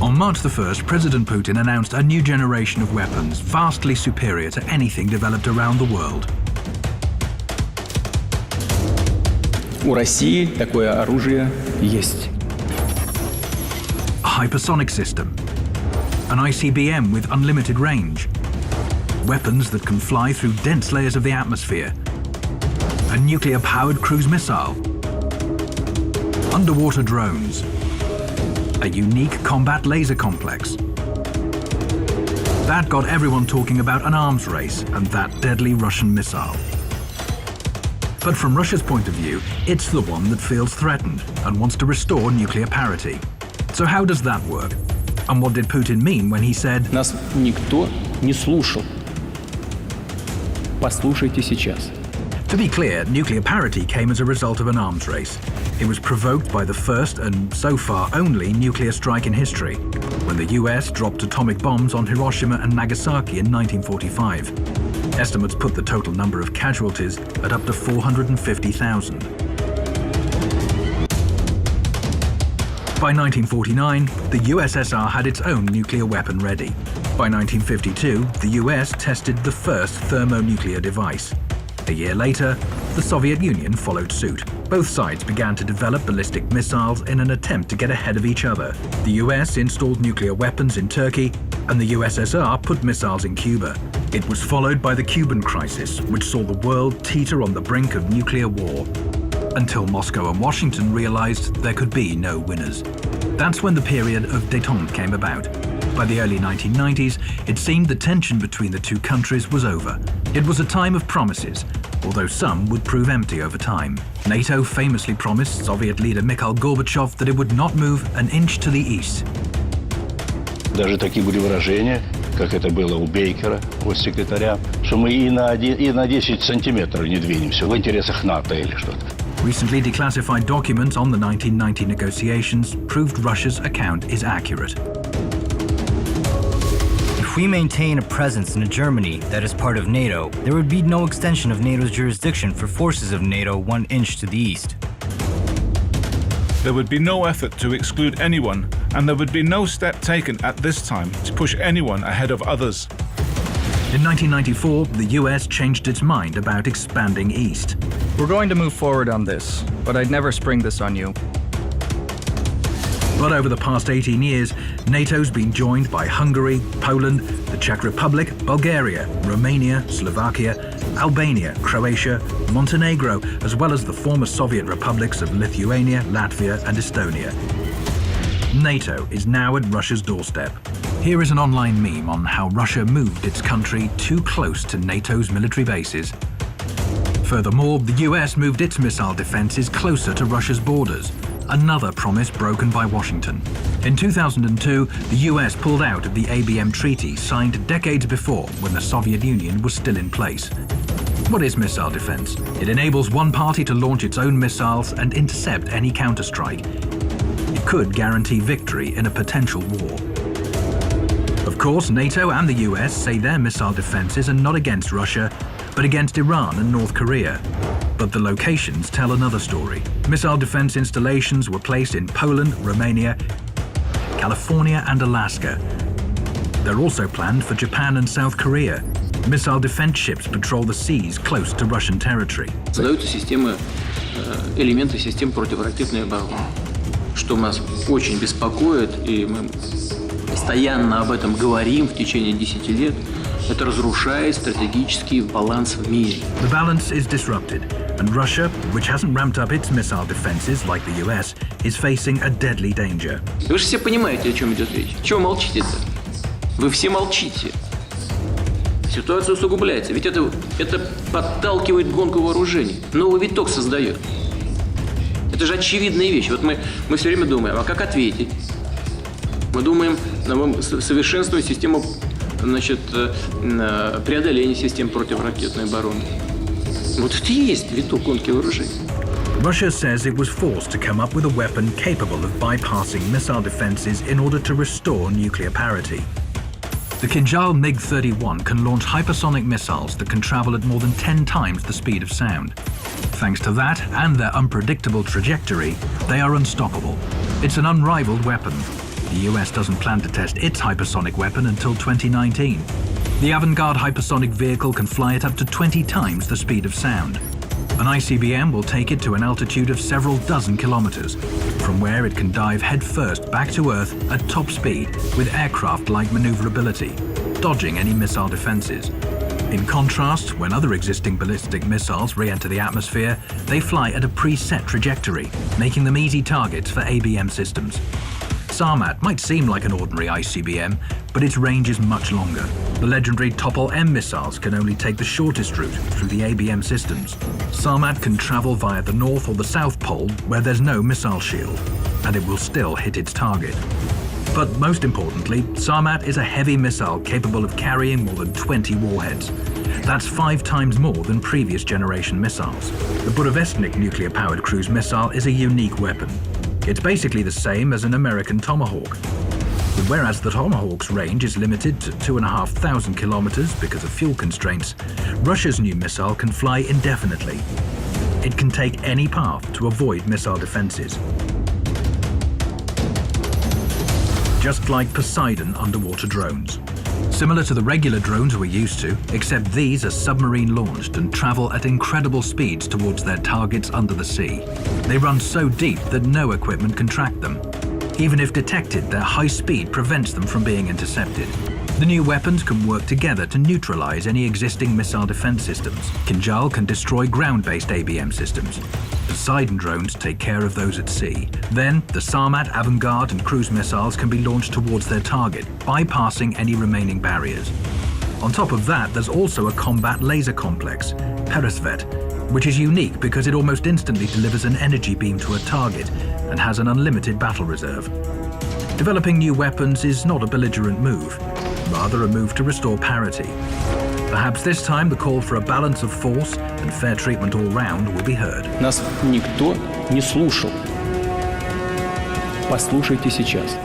On March the 1st, President Putin announced a new generation of weapons vastly superior to anything developed around the world. У России такое оружие есть. A hypersonic system, an ICBM with unlimited range, weapons that can fly through dense layers of the atmosphere, a nuclear-powered cruise missile, underwater drones, a unique combat laser complex. That got everyone talking about an arms race and that deadly Russian missile. But from Russia's point of view, it's the one that feels threatened and wants to restore nuclear parity. So how does that work? And what did Putin mean when he said, Нас никто не слушал. Послушайте сейчас. To be clear, nuclear parity came as a result of an arms race. It was provoked by the first and so far only nuclear strike in history, when the US dropped atomic bombs on Hiroshima and Nagasaki in 1945. Estimates put the total number of casualties at up to 450,000. By 1949, the USSR had its own nuclear weapon ready. By 1952, the US tested the first thermonuclear device. A year later, the Soviet Union followed suit. Both sides began to develop ballistic missiles in an attempt to get ahead of each other. The US installed nuclear weapons in Turkey, and the USSR put missiles in Cuba. It was followed by the Cuban crisis, which saw the world teeter on the brink of nuclear war, until Moscow and Washington realized there could be no winners. That's when the period of détente came about. By the early 1990s, it seemed the tension between the two countries was over. It was a time of promises, although some would prove empty over time. NATO famously promised Soviet leader Mikhail Gorbachev that it would not move an inch to the east. Даже такие были выражения, как это было у Бейкера, госсекретаря, что мы и на 10 сантиметров не двинемся в интересах НАТО или что-то. Recently declassified documents on the 1990 negotiations proved Russia's account is accurate. If we maintain a presence in a Germany that is part of NATO, there would be no extension of NATO's jurisdiction for forces of NATO 1 inch to the east. There would be no effort to exclude anyone, and there would be no step taken at this time to push anyone ahead of others. In 1994, the US changed its mind about expanding east. We're going to move forward on this, but I'd never spring this on you. But over the past 18 years, NATO's been joined by Hungary, Poland, the Czech Republic, Bulgaria, Romania, Slovakia, Albania, Croatia, Montenegro, as well as the former Soviet republics of Lithuania, Latvia, and Estonia. NATO is now at Russia's doorstep. Here is an online meme on how Russia moved its country too close to NATO's military bases. Furthermore, the US moved its missile defenses closer to Russia's borders, another promise broken by Washington. In 2002, the US pulled out of the ABM treaty signed decades before when the Soviet Union was still in place. What is missile defense? It enables one party to launch its own missiles and intercept any counterstrike. It could guarantee victory in a potential war. Of course, NATO and the US say their missile defenses are not against Russia, but against Iran and North Korea. But the locations tell another story. Missile defense installations were placed in Poland, Romania, California, and Alaska. They're also planned for Japan and South Korea. Missile defense ships patrol the seas close to Russian territory. Создаются системы, элементы систем противоракетной обороны, что нас очень беспокоит, и мы постоянно об этом говорим в течение 10 лет. Это разрушает стратегический баланс в мире. The balance is disrupted, and Russia, which hasn't ramped up its missile defenses like the US, is facing a deadly danger. Вы же все понимаете, о чем идет речь. Чего молчите-то? Вы все молчите. Ситуация усугубляется, ведь это подталкивает гонку вооружений, новый виток создает. Это же очевидная вещь. Вот мы все время думаем, а как ответить? Мы думаем, совершенствовать систему, преодоления систем противоракетной обороны. Вот это и есть виток гонки вооружений. Russia says it was forced to come up with a weapon capable of bypassing missile defenses in order to restore nuclear parity. The Kinjal MiG-31 can launch hypersonic missiles that can travel at more than 10 times the speed of sound. Thanks to that and their unpredictable trajectory, they are unstoppable. It's an unrivaled weapon. The US doesn't plan to test its hypersonic weapon until 2019. The Avangard hypersonic vehicle can fly at up to 20 times the speed of sound. An ICBM will take it to an altitude of several dozen kilometers, from where it can dive headfirst back to Earth at top speed with aircraft-like maneuverability, dodging any missile defenses. In contrast, when other existing ballistic missiles re-enter the atmosphere, they fly at a preset trajectory, making them easy targets for ABM systems. Sarmat might seem like an ordinary ICBM, but its range is much longer. The legendary Topol-M missiles can only take the shortest route through the ABM systems. Sarmat can travel via the North or the South Pole where there's no missile shield, and it will still hit its target. But most importantly, Sarmat is a heavy missile capable of carrying more than 20 warheads. That's 5 times more than previous generation missiles. The Burevestnik nuclear-powered cruise missile is a unique weapon. It's basically the same as an American Tomahawk. But whereas the Tomahawk's range is limited to 2,500 kilometers because of fuel constraints, Russia's new missile can fly indefinitely. It can take any path to avoid missile defenses. Just like Poseidon underwater drones. Similar to the regular drones we're used to, except these are submarine launched and travel at incredible speeds towards their targets under the sea. They run so deep that no equipment can track them. Even if detected, their high speed prevents them from being intercepted. The new weapons can work together to neutralize any existing missile defense systems. Kinjal can destroy ground-based ABM systems. Poseidon drones take care of those at sea. Then, the Sarmat, Avangard and cruise missiles can be launched towards their target, bypassing any remaining barriers. On top of that, there's also a combat laser complex, Peresvet, which is unique because it almost instantly delivers an energy beam to a target and has an unlimited battle reserve. Developing new weapons is not a belligerent move, rather a move to restore parity. Perhaps this time the call for a balance of force and fair treatment all round will be heard. Нас никто не слушал. Послушайте сейчас.